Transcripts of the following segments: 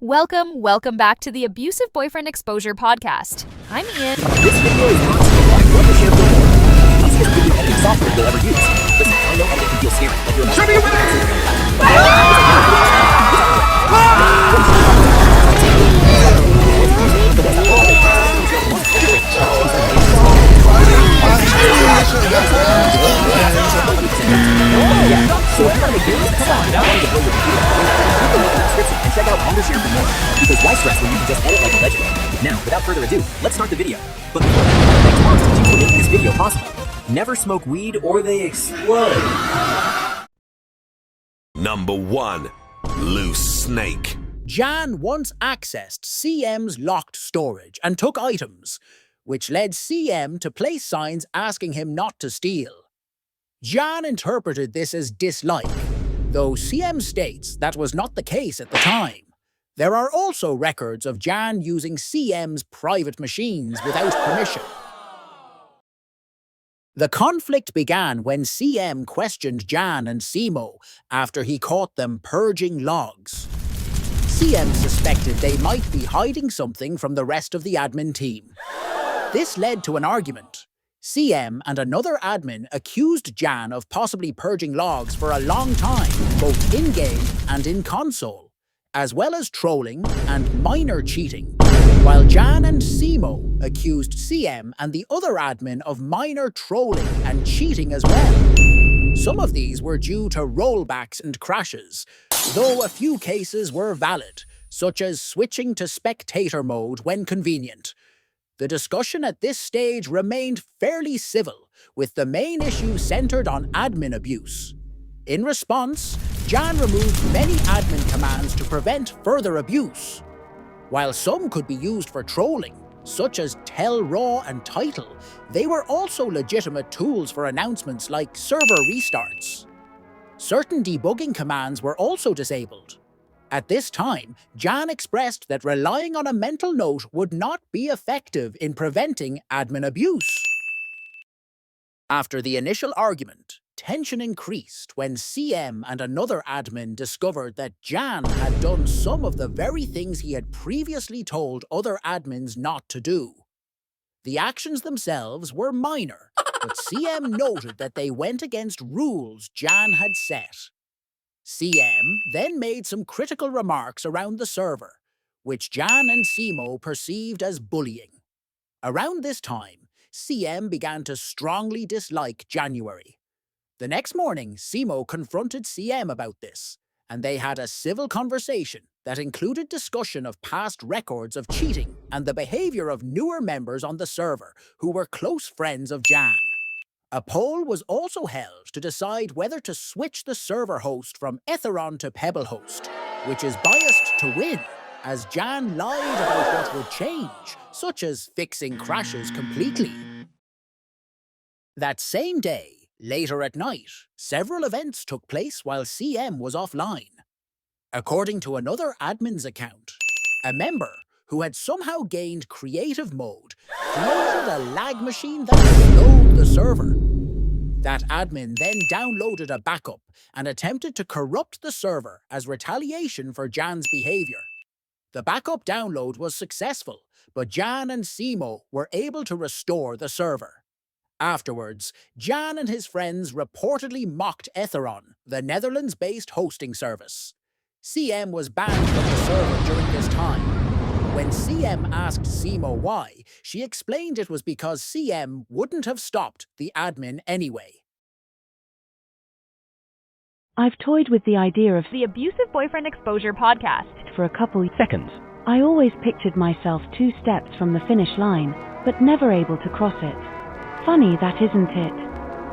Welcome back to the Abusive Boyfriend Exposure Podcast. I'm Ian. This video is brought to you by Wondershare Builder, the easiest video editing software you'll ever use. Listen, I know editing can feel scary, like you're about So if you want to make videos, come on, and check out Wondershare for more. Because why stress when you can just edit like a legend? Now, without further ado, let's start the video. But before that, thanks to Monster for making this video possible. Never smoke weed or they explode. Number 1. Loose Snake. Jan once accessed CM's locked storage and took items, which led CM to place signs asking him not to steal. Jan interpreted this as dislike, though CM states that was not the case at the time. There are also records of Jan using CM's private machines without permission. The conflict began when CM questioned Jan and Simo after he caught them purging logs. CM suspected they might be hiding something from the rest of the admin team. This led to an argument. CM and another admin accused Jan of possibly purging logs for a long time, both in-game and in console, as well as trolling and minor cheating, while Jan and Simo accused CM and the other admin of minor trolling and cheating as well. Some of these were due to rollbacks and crashes, though a few cases were valid, such as switching to spectator mode when convenient. The discussion at this stage remained fairly civil, with the main issue centered on admin abuse. In response, Jan removed many admin commands to prevent further abuse. While some could be used for trolling, such as tell raw and title, they were also legitimate tools for announcements like server restarts. Certain debugging commands were also disabled. At this time, Jan expressed that relying on a mental note would not be effective in preventing admin abuse. After the initial argument, tension increased when CM and another admin discovered that Jan had done some of the very things he had previously told other admins not to do. The actions themselves were minor, but CM noted that they went against rules Jan had set. CM then made some critical remarks around the server, which Jan and Simo perceived as bullying. Around this time, CM began to strongly dislike January. The next morning, Simo confronted CM about this, and they had a civil conversation that included discussion of past records of cheating and the behavior of newer members on the server who were close friends of Jan. A poll was also held to decide whether to switch the server host from Etheron to Pebblehost, which is biased to win, as Jan lied about what would change, such as fixing crashes completely. That same day, later at night, several events took place while CM was offline. According to another admin's account, a member who had somehow gained creative mode created a lag machine that slowed the server. That admin then downloaded a backup and attempted to corrupt the server as retaliation for Jan's behavior. The backup download was successful, but Jan and Simo were able to restore the server. Afterwards, Jan and his friends reportedly mocked Etheron, the Netherlands-based hosting service. CM was banned from the server during this time. When CM asked Simo why, she explained it was because CM wouldn't have stopped the admin anyway. I've toyed with the idea of The Abusive Boyfriend Exposure Podcast. for a couple seconds. I always pictured myself 2 steps from the finish line, but never able to cross it. Funny, that isn't it?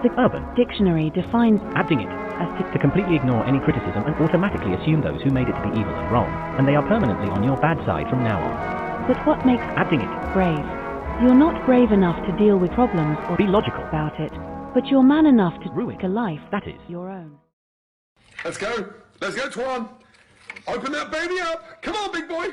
The Urban Dictionary defines abding it as to completely ignore any criticism and automatically assume those who made it to be evil and wrong, and they are permanently on your bad side from now on. But what makes Abding it. brave? You're not brave enough to deal with problems or Be logical. about it, but you're man enough to Ruin a life That is. your own. Let's go, Twan. Open that baby up. Come on, big boy.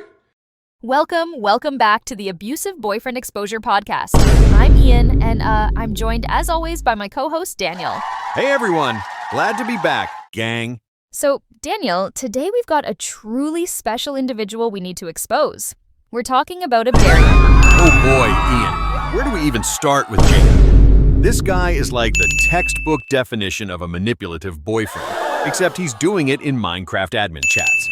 Welcome back to the Abusive Boyfriend Exposure Podcast. I'm Ian, and I'm joined as always by my co-host Daniel. Hey everyone, glad to be back, gang. So, Daniel, today we've got a truly special individual we need to expose. We're talking about Abdarian. Oh boy, Ian, where do we even start with Jan? This guy is like the textbook definition of a manipulative boyfriend, except he's doing it in Minecraft admin chats.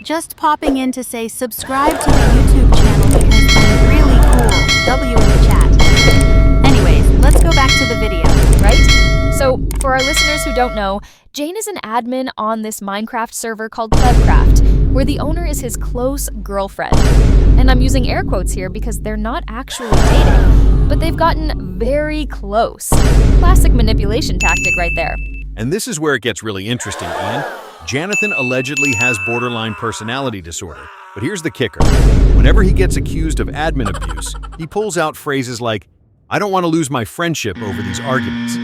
Just popping in to say subscribe to the YouTube channel because I'm really cool. W in the chat. Anyways, let's go back to the video. Right? So, for our listeners who don't know, Jane is an admin on this Minecraft server called Clevcraft, where the owner is his close girlfriend. And I'm using air quotes here because they're not actually dating, but they've gotten very close. Classic manipulation tactic right there. And this is where it gets really interesting, Ian. Jonathan allegedly has borderline personality disorder, but here's the kicker. Whenever he gets accused of admin abuse, he pulls out phrases like, "I don't want to lose my friendship over these arguments."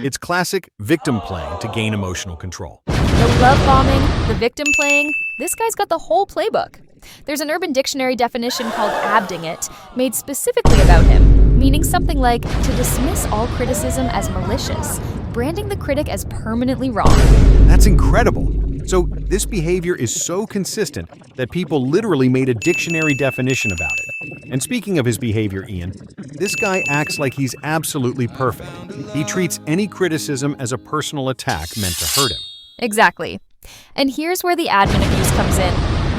It's classic victim playing to gain emotional control. The love bombing, the victim playing, this guy's got the whole playbook. There's an Urban Dictionary definition called abding it, made specifically about him, meaning something like to dismiss all criticism as malicious, branding the critic as permanently wrong. That's incredible. So this behavior is so consistent that people literally made a dictionary definition about it. And speaking of his behavior, Ian, this guy acts like he's absolutely perfect. He treats any criticism as a personal attack meant to hurt him. Exactly. And here's where the admin abuse comes in.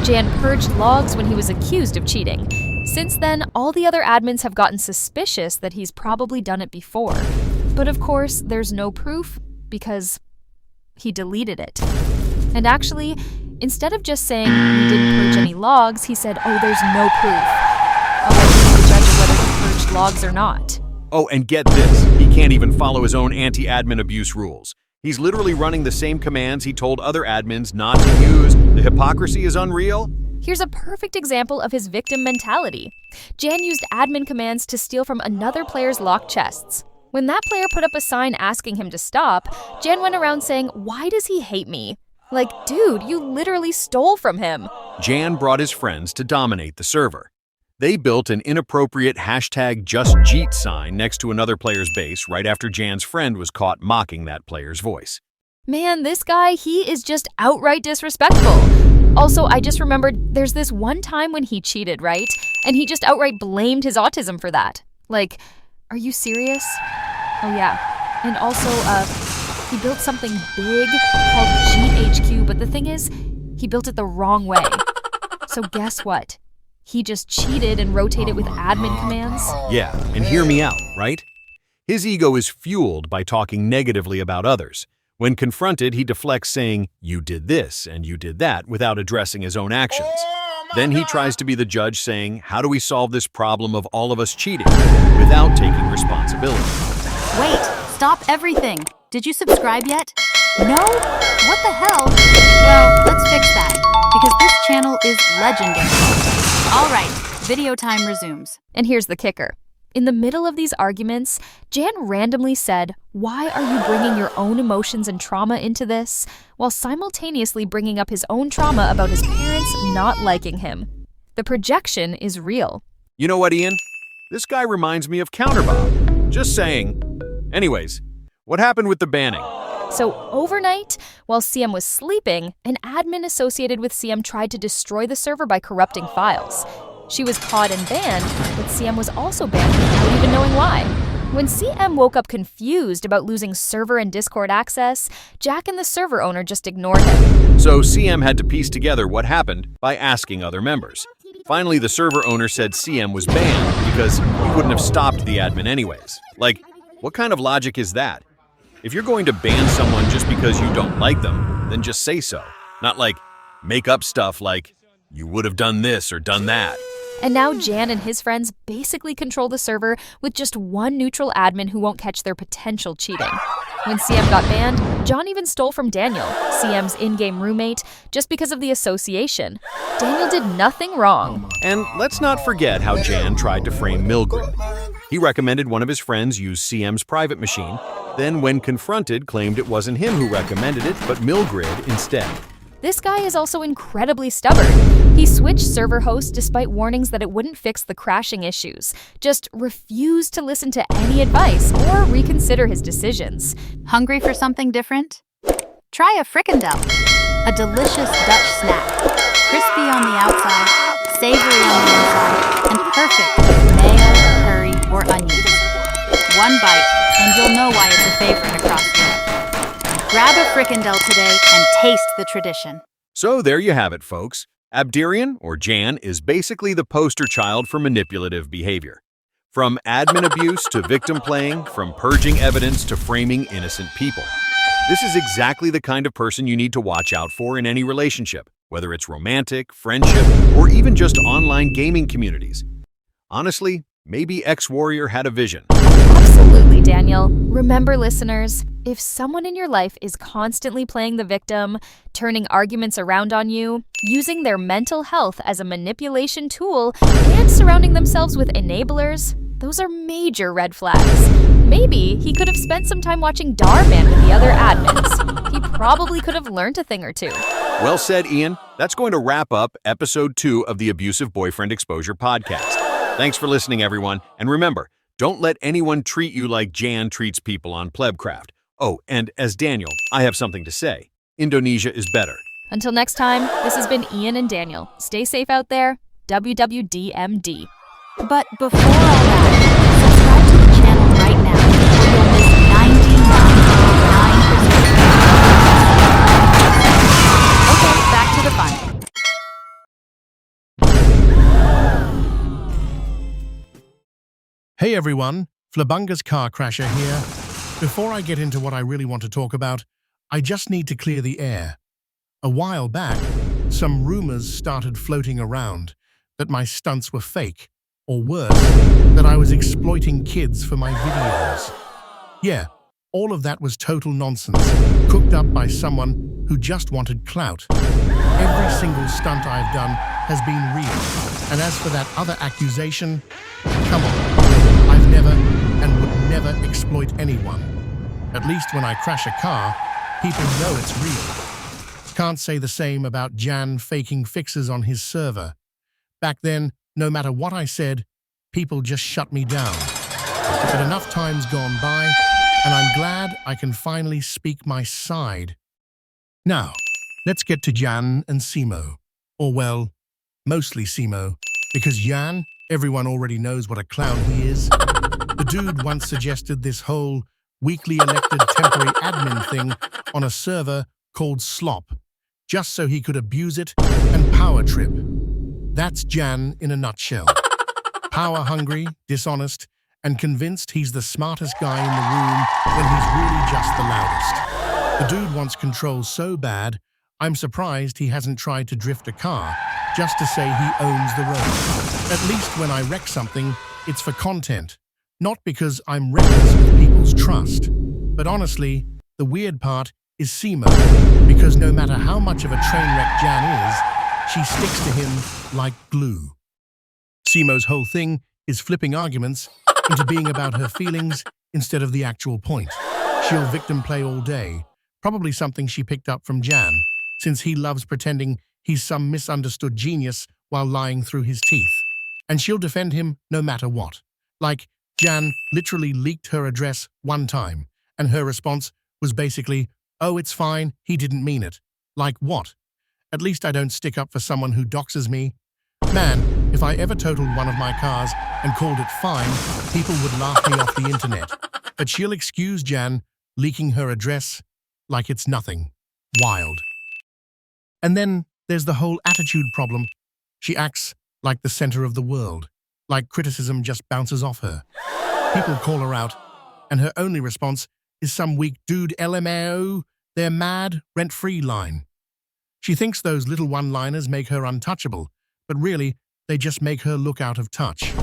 Jan purged logs when he was accused of cheating. Since then, all the other admins have gotten suspicious that he's probably done it before. But of course, there's no proof because he deleted it. And actually, instead of just saying he didn't purge any logs, he said, "Oh, there's no proof." I'll the judge of whether he purged logs or not. Oh, and get this, he can't even follow his own anti-admin abuse rules. He's literally running the same commands he told other admins not to use. The hypocrisy is unreal. Here's a perfect example of his victim mentality. Jan used admin commands to steal from another player's locked chests. When that player put up a sign asking him to stop, Jan went around saying, "Why does he hate me?" Like, dude, you literally stole from him. Jan brought his friends to dominate the server. They built an inappropriate #JustJeet sign next to another player's base right after Jan's friend was caught mocking that player's voice. Man, this guy, he is just outright disrespectful. Also, I just remembered there's this one time when he cheated, right? And he just outright blamed his autism for that. Like, are you serious? Oh yeah. And also, he built something big called GHQ, but the thing is, he built it the wrong way. So guess what? He just cheated and rotated with admin commands. Yeah, and hear me out, right? His ego is fueled by talking negatively about others. When confronted, he deflects saying, "You did this and you did that," without addressing his own actions. Then he tries to be the judge saying, "How do we solve this problem of all of us cheating?" without taking responsibility. Wait, stop everything. Did you subscribe yet? No? What the hell? Well, let's fix that, because this channel is legendary. Alright, video time resumes. And here's the kicker. In the middle of these arguments, Jan randomly said, "Why are you bringing your own emotions and trauma into this?" while simultaneously bringing up his own trauma about his parents not liking him. The projection is real. You know what, Ian? This guy reminds me of Counterbob. Just saying. Anyways, what happened with the banning? So overnight, while CM was sleeping, an admin associated with CM tried to destroy the server by corrupting files. She was caught and banned, but CM was also banned without even knowing why. When CM woke up confused about losing server and Discord access, Jack and the server owner just ignored him. So CM had to piece together what happened by asking other members. Finally, the server owner said CM was banned because he wouldn't have stopped the admin anyways. Like, what kind of logic is that? If you're going to ban someone just because you don't like them, then just say so. Not like, make up stuff like, you would have done this or done that. And now Jan and his friends basically control the server with just one neutral admin who won't catch their potential cheating. When CM got banned, John even stole from Daniel, CM's in-game roommate, just because of the association. Daniel did nothing wrong. And let's not forget how Jan tried to frame Milgrid. He recommended one of his friends use CM's private machine, then when confronted claimed it wasn't him who recommended it, but Milgrid instead. This guy is also incredibly stubborn. He switched server hosts despite warnings that it wouldn't fix the crashing issues, just refused to listen to any advice or reconsider his decisions. Hungry for something different? Try a fricandel. A delicious Dutch snack. Crispy on the outside, savory on the inside, and perfect with mayo, curry, or onions. One bite, and you'll know why it's a favorite across Europe. Grab a frikandel today and taste the tradition. So there you have it, folks. Abderian, or Jan, is basically the poster child for manipulative behavior. From admin abuse to victim playing, from purging evidence to framing innocent people. This is exactly the kind of person you need to watch out for in any relationship, whether it's romantic, friendship, or even just online gaming communities. Honestly, maybe Ex-Warrior had a vision. Absolutely, Daniel. Remember, listeners, if someone in your life is constantly playing the victim, turning arguments around on you, using their mental health as a manipulation tool, and surrounding themselves with enablers, those are major red flags. Maybe he could have spent some time watching Darman with the other admins. He probably could have learned a thing or two. Well said, Ian. That's going to wrap up episode 2 of the Abusive Boyfriend Exposure podcast. Thanks for listening, everyone. And remember, don't let anyone treat you like Jan treats people on Plebcraft. Oh, and as Daniel, I have something to say. Indonesia is better. Until next time, this has been Ian and Daniel. Stay safe out there. WWDMD. But before all that, subscribe to the channel right now, or you'll miss 99.9%. Okay, back to the fun. Hey everyone, Flabunga's Car Crasher here. Before I get into what I really want to talk about, I just need to clear the air. A while back, some rumors started floating around that my stunts were fake, or worse, that I was exploiting kids for my videos. Yeah, all of that was total nonsense, cooked up by someone who just wanted clout. Every single stunt I've done has been real, and as for that other accusation, come on, I've never and would never exploit anyone. At least when I crash a car, people know it's real. Can't say the same about Jan faking fixes on his server. Back then, no matter what I said, people just shut me down. But enough time's gone by, and I'm glad I can finally speak my side. Now, let's get to Jan and Simo. Or well, mostly Simo, because Jan, everyone already knows what a clown he is. The dude once suggested this whole weekly elected temporary admin thing on a server called Slop, just so he could abuse it and power trip. That's Jan in a nutshell. Power-hungry, dishonest, and convinced he's the smartest guy in the room when he's really just the loudest. The dude wants control so bad, I'm surprised he hasn't tried to drift a car just to say he owns the road. At least when I wreck something, it's for content, not because I'm reckless with people's trust. But honestly, the weird part is Simo, because no matter how much of a train wreck Jan is, she sticks to him like glue. Simo's whole thing is flipping arguments into being about her feelings instead of the actual point. She'll victim play all day, probably something she picked up from Jan, since he loves pretending he's some misunderstood genius while lying through his teeth. And she'll defend him no matter what. Like, Jan literally leaked her address one time, and her response was basically, "Oh, it's fine, he didn't mean it." Like what? At least I don't stick up for someone who doxes me. Man, if I ever totaled one of my cars and called it fine, people would laugh me off the internet. But she'll excuse Jan leaking her address like it's nothing. Wild. And then there's the whole attitude problem. She acts like the center of the world, like criticism just bounces off her. People call her out, and her only response is some weak dude LMAO, they're mad, rent-free line. She thinks those little one-liners make her untouchable, but really, they just make her look out of touch.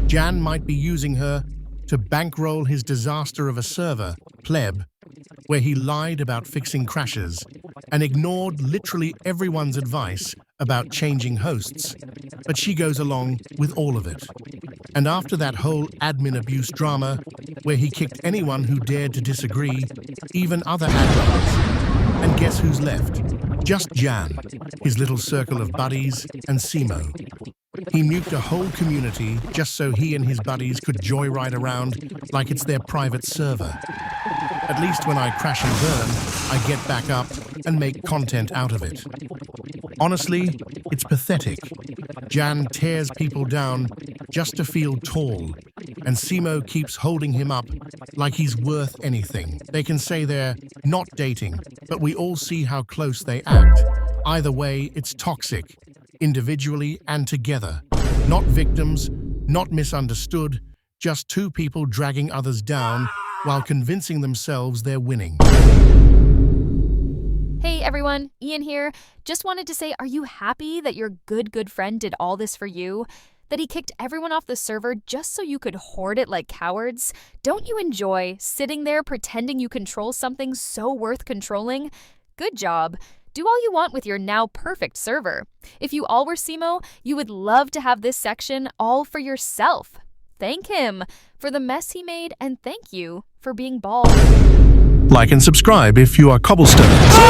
Jan might be using her to bankroll his disaster of a server, Pleb, where he lied about fixing crashes and ignored literally everyone's advice about changing hosts, but she goes along with all of it. And after that whole admin abuse drama, where he kicked anyone who dared to disagree, even other admins, and guess who's left? Just Jan, his little circle of buddies, and Simo. He nuked a whole community just so he and his buddies could joyride around like it's their private server. At least when I crash and burn, I get back up and make content out of it. Honestly, it's pathetic. Jan tears people down just to feel tall, and Simo keeps holding him up like he's worth anything. They can say they're not dating, but we all see how close they act. Either way, it's toxic, individually and together. Not victims, not misunderstood, just two people dragging others down while convincing themselves they're winning. Hey everyone, Ian here. Just wanted to say, are you happy that your good friend did all this for you? That he kicked everyone off the server just so you could hoard it like cowards? Don't you enjoy sitting there pretending you control something so worth controlling? Good job. Do all you want with your now perfect server. If you all were Simo, you would love to have this section all for yourself. Thank him for the mess he made, and thank you for being bald. Like and subscribe if you are cobblestone.